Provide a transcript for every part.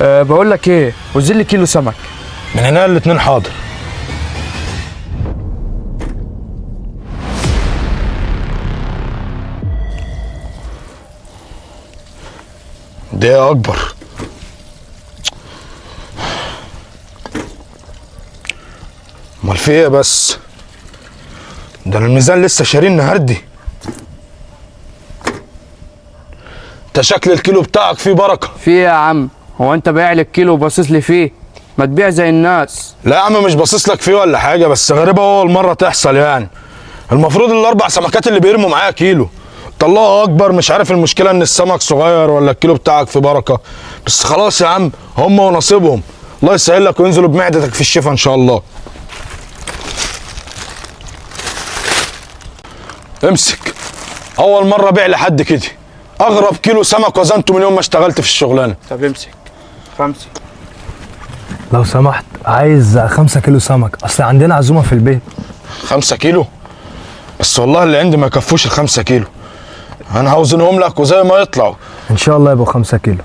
بقول لك ايه، وزن لي كيلو سمك. من هنا الاتنين حاضر. ده اكبر. امال في ايه بس؟ ده الميزان لسه شاريه النهارده. انت شكل الكيلو بتاعك فيه بركه. في ايه يا عم؟ هو انت بايع لي الكيلو وباصص لي فيه؟ ما تبيع زي الناس. لا يا عم مش باصص لك فيه ولا حاجه، بس غريبه اول مره تحصل يعني. المفروض الاربع سمكات اللي بيرموا معايا كيلو. الله اكبر، مش عارف المشكله ان السمك صغير ولا الكيلو بتاعك فيه بركه. بس خلاص يا عم، هم ونصيبهم. الله يسهل لك وينزلوا بمعدتك في الشفا ان شاء الله. امسك. اول مره بيع لحد كده. اغرب كيلو سمك وزنته من يوم ما اشتغلت في الشغلانه. طب امسك. 5. لو سمحت عايز 5 كيلو سمك، اصل عندنا عزومه في البيت. 5 كيلو؟ بس والله اللي عندي ما يكفوش ال5 كيلو. انا هوزنهم لك وزي ما يطلعوا ان شاء الله يبقوا 5 كيلو.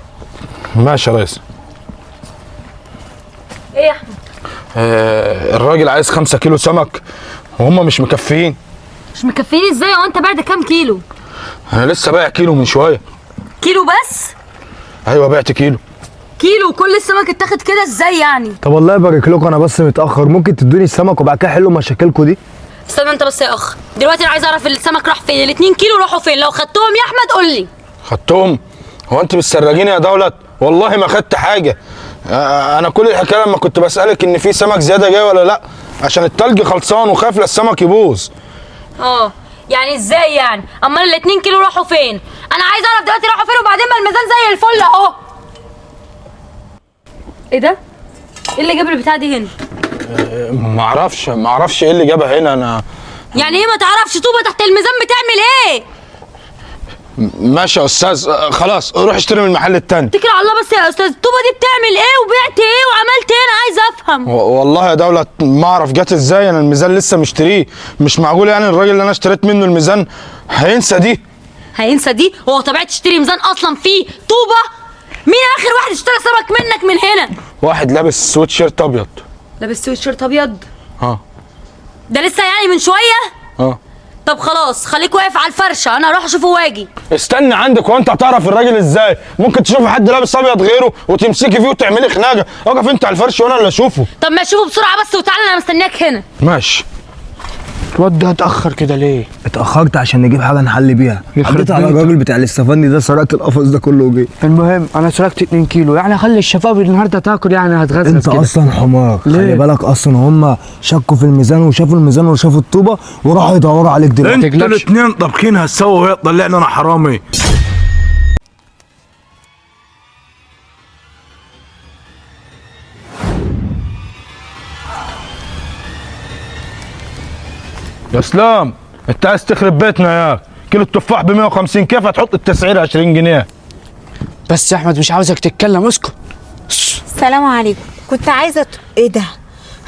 ماشي يا ريس. ايه يا احمد؟ الراجل عايز 5 كيلو سمك وهم مش مكفيين. مش مكفيني ازاي؟ هو انت بعد كام كيلو؟ انا لسه بايع كيلو من شويه. كيلو بس؟ ايوه بعت كيلو. كيلو كل السمك اتاخد كده ازاي يعني؟ طب والله يبارك لكم، انا بس متاخر، ممكن تدوني السمك وبعد كده حلوا مشاكلكم دي؟ استنى انت بس يا اخ، دلوقتي انا عايز اعرف السمك راح فين، ال2 كيلو راحوا فين؟ لو خدتهم يا احمد قول لي. خدتهم؟ هو انت بتسرجيني يا دولت؟ والله ما خدت حاجه. انا كل الحكايه لما كنت بسالك ان في سمك زياده جاي ولا لا، عشان التلج خلصان وخايف السمك يبوظ. يعني ازاي يعني؟ امال ال2 كيلو راحوا فين؟ انا عايز اعرف دلوقتي راحوا فين، وبعدين ما الميزان زي الفل اهو. ايه ده؟ ايه اللي جاب البتاع دي هنا؟ ما اعرفش ايه اللي جابها هنا. انا يعني ايه ما تعرفش؟ طوبه تحت الميزان بتعمل ايه؟ ماشي يا استاذ، خلاص روح اشتري من المحل التاني. اتكل على الله بس يا استاذ. الطوبه دي بتعمل ايه وبعت ايه وعملت ايه؟ انا عايز افهم. والله يا دولة ما اعرف جت ازاي، انا الميزان لسه مشتريه. مش معقول يعني الراجل اللي انا اشتريت منه الميزان هينسى دي. هينسى دي؟ هو طبيعي تشتري ميزان اصلا فيه طوبه؟ مين اخر واحد اشترى سمك منك من هنا؟ واحد لابس سويت شيرت ابيض. لابس سويت شيرت ابيض؟ ده لسه يعني من شويه؟ طب خلاص خليك واقف على الفرشه، انا هروح اشوفه واجي. استنى عندك، وانت هتعرف الراجل ازاي؟ ممكن تشوفي حد لابس ابيض غيره وتمسكي فيه وتعملي خناقه. اقف انت على الفرش وانا اللي اشوفه. طب ما اشوفه بسرعه بس وتعالى، انا مستنياك هنا. ماشي. الواد ده اتاخر كده ليه؟ اتاخرت عشان نجيب حاجه نحل بيها، عديت على الراجل بتاع الاستفندي ده، سرقت القفص ده كله وجيت. المهم انا سرقت 2 كيلو، يعني خلي الشباب النهارده تاكل، يعني هتغزل انت كده. اصلا حمار. خلي بالك اصلا هم شكوا في الميزان وشافوا الميزان وشافوا الطوبه وراحوا يدوروا عليك دلوقتي. انتوا الاثنين طابخين سوا وهي طلعنا انا حرامي. يا اسلام انت عايز تخرب بيتنا يا كيلو التفاح ب 150، كيف هتحط التسعير 20 جنيه؟ بس يا احمد مش عاوزك تتكلم، اسكت. السلام عليكم. كنت عايزه ايه ده؟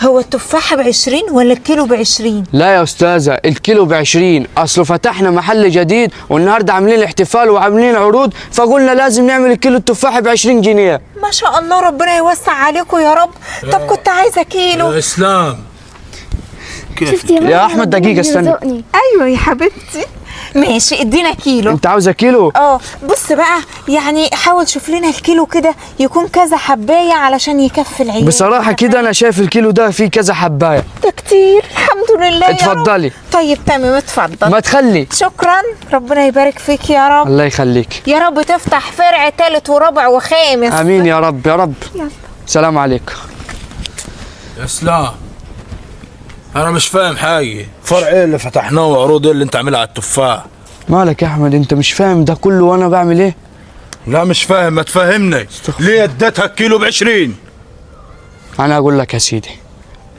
هو التفاحه ب20 ولا الكيلو ب20؟ لا يا استاذه، الكيلو ب20، اصله فتحنا محل جديد والنهارده عاملين احتفال وعاملين عروض، فقلنا لازم نعمل الكيلو التفاح ب20 جنيه. ما شاء الله، ربنا يوسع عليكم يا رب. طب كنت عايزه كيلو. يا اسلام شفتي يا احمد دقيقه استنى. ايوه يا حبيبتي. ماشي ادينا كيلو. انت عاوزه كيلو؟ بص بقى، يعني حاول شوف لنا الكيلو كده يكون كذا حبايه علشان يكفي العيال. بصراحه كده انا شايف الكيلو ده فيه كذا حبايه. ده كتير. الحمد لله. اتفضلي. طيب تمام اتفضل. ما تخلي. شكرا، ربنا يبارك فيك يا رب. الله يخليك يا رب تفتح فرع ثالث ورابع وخامس. امين يا رب يا رب. يلا. سلام عليكم. يا اسلام انا مش فاهم حاجه. فرع ايه اللي فتحناه وعروض ايه اللي انت عاملها على التفاح؟ مالك يا احمد انت مش فاهم ده كله وانا بعمل ايه؟ لا مش فاهم، ما تفهمني. ليه اديتها الكيلو ب20؟ انا اقول لك يا سيدي،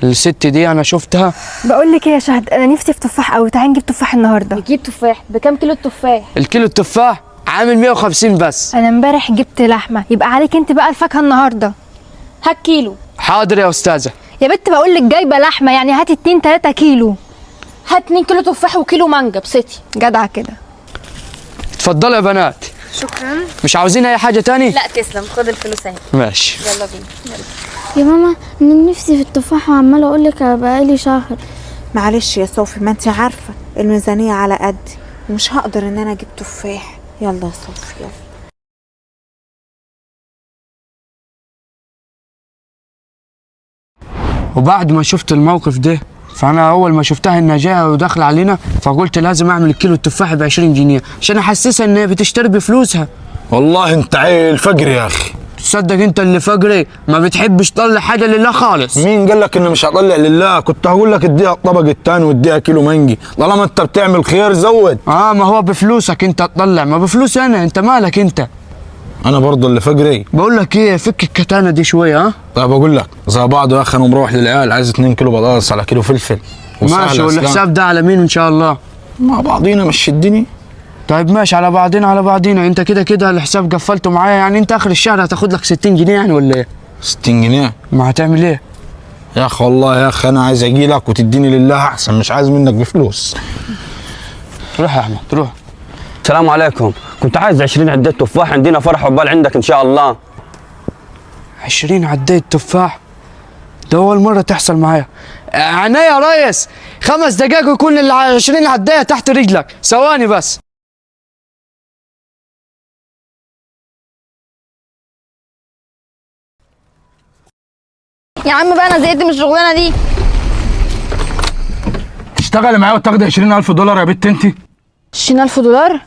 الست دي انا شفتها. بقول لك ايه يا شهد، انا نفسي في تفاح قوي، تعالي نجيب تفاح النهارده. نجيب تفاح؟ بكام كيلو التفاح؟ الكيلو التفاح عامل 150 بس. انا امبارح جبت لحمه، يبقى عليك انت بقى الفاكهه النهارده. هات كيلو. حاضر يا استاذه. يا بنت بقول لك جايبه لحمه، يعني هاتي 2 3 كيلو. هات 2 كيلو تفاح وكيلو مانجا بستي. جدعه كده. اتفضلوا يا بنات. شكرا. مش عاوزين اي حاجه تاني؟ لا تسلم، خد الفلوس اهي. ماشي. يلا بينا. يا ماما انا نفسي في التفاحة وعمالة اقول لك بقالي شهر. معلش يا صوفي، ما انت عارفه الميزانيه على قدي ومش هقدر ان انا اجيب تفاح. يلا يا صوفي يلا. وبعد ما شفت الموقف ده، فانا اول ما شفتها انها جايه وداخله علينا، فقلت لازم اعمل الكيلو التفاح ب 20 جنيه عشان احسسها ان هي بتشتري بفلوسها. والله انت عيل فجر يا اخي. تصدق انت اللي فجري ما بتحبش تطلع حاجه لله خالص. مين قال لك اني مش هطلع لله؟ كنت هقول لك اديها الطبق التاني واديها كيلو مانجي، طالما انت بتعمل خير زود. ما هو بفلوسك انت تطلع، ما بفلوسي انا، انت مالك انت؟ انا برضه اللي فجري. بقول لك ايه، فك الكتانه دي شويه. ها طيب اقول لك زي بعض يا اخي، انا مروح للعيال عايز 2 كيلو بطاطس على كيلو فلفل. ماشي، والحساب ده على مين ان شاء الله؟ مع بعضينا مش شدني. طيب ماشي، على بعضينا. انت كده كده الحساب قفلته معايا، يعني انت اخر الشهر هتاخد لك 60 جنيه يعني ولا ايه؟ 60 جنيه؟ ما هتعمل ايه؟ يا اخي والله يا اخي انا عايز اجي لك وتديني لله احسن، مش عايز منك بفلوس. روح يا احمد روح. السلام عليكم، كنت عايز 20 عدة تفاح، عندنا فرح عقبال عندك ان شاء الله. 20 عداية تفاح؟ ده اول مرة تحصل معايا. عينيا يا ريس، 5 دقايق ويكون ال 20 عداية تحت رجلك، ثواني بس. يا عم بقى انا زهقت من الشغلانة دي. تشتغلي معايا وتاخدي 20,000 دولار يا بت انت؟ 20,000 دولار؟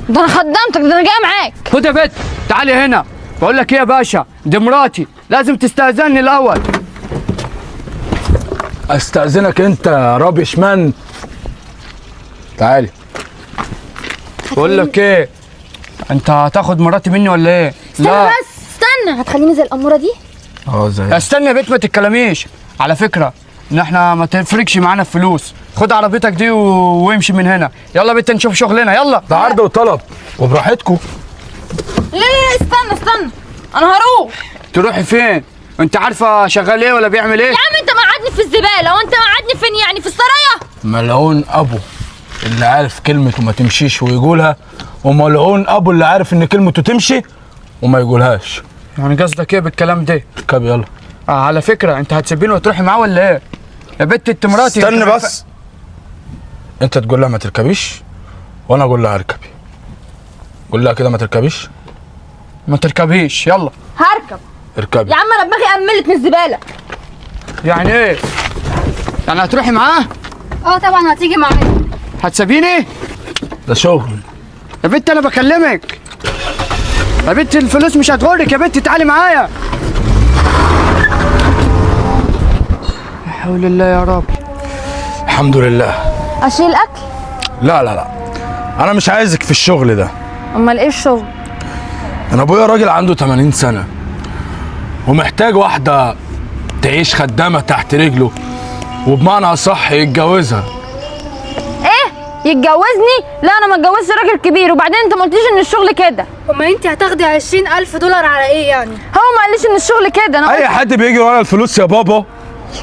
ده انا خدمتك، ده انا جاي معاك. خد يا بت، تعالي هنا. بقول لك ايه يا باشا، دي مراتي، لازم تستأذني الاول. استأذنك انت يا رابش مان. تعالي. بقول لك ايه، انت هتاخد مراتي مني ولا ايه؟ استنى بس استنى، هتخليني زي الأمورة دي؟ زي استنى يا بت، ما تتكلميش. على فكرة ان احنا ما تفرقش معانا الفلوس. خد عربيتك دي وامشي من هنا. يلا يا بت نشوف شغلنا، يلا. ده عرض وطلب وبراحتكم. لا استنى، انا هروح. تروحي فين؟ انت عارفه شغال ايه ولا بيعمل ايه؟ يا عم انت مقعدني في الزباله، وانت مقعدني فين يعني؟ في السرايا؟ ملعون ابو اللي عارف كلمته ما تمشيش ويقولها، وملعون ابو اللي عارف ان كلمته تمشي وما يقولهاش. يعني قصدك ايه بالكلام ده؟ اركب يلا. على فكره انت هتسيبيني وتروحي معاه ولا ايه؟ يا بت انت مراتي. استنى بس. انت تقول لها ما تركبيش وانا اقول لها اركبي. قول لها كده ما تركبيش. ما تركبيش، يلا. هركب. اركبي. يا عم انا دماغي قملت من الزباله. يعني ايه؟ يعني هتروحي معاه؟ طبعا هتيجي معايا. هتسيبيني؟ ده شغل. يا بت انا بكلمك. يا بت الفلوس مش هتغرك، يا بت تعالي معايا. لا حول الله يا رب. الحمد لله. اشيل اكل؟ لا انا مش عايزك في الشغل ده. امال ايه الشغل؟ انا ابويا راجل عنده 80 سنه ومحتاج واحده تعيش خدامه تحت رجله، وبمعنى اصح يتجوزها. ايه يتجوزني؟ لا انا ما اتجوزش راجل كبير، وبعدين انت ما قلتيش ان الشغل كده. امال انت هتاخدي 20,000 دولار على ايه يعني؟ هو ما قاليش ان الشغل كده. انا اي حد بيجي ورا الفلوس يا بابا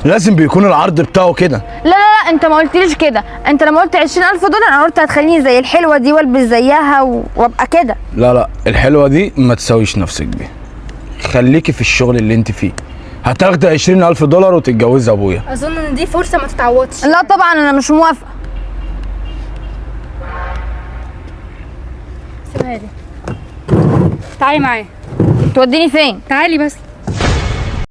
لازم بيكون العرض بتاعه كده. لا انت ما قلتليش كده. انت لما قلت 20,000 دولار انا قلت هتخليني زي الحلوه دي والبس زيها وابقى كده. لا الحلوه دي ما تساويش نفسك بيها. خليكي في الشغل اللي انت فيه. هتاخدي 20,000 دولار وتتجوزي ابويا. اظن ان دي فرصه ما تتعوضش. لا طبعا انا مش موافقه. سيبها لي. تعالي معايا. توديني فين؟ تعالي بس.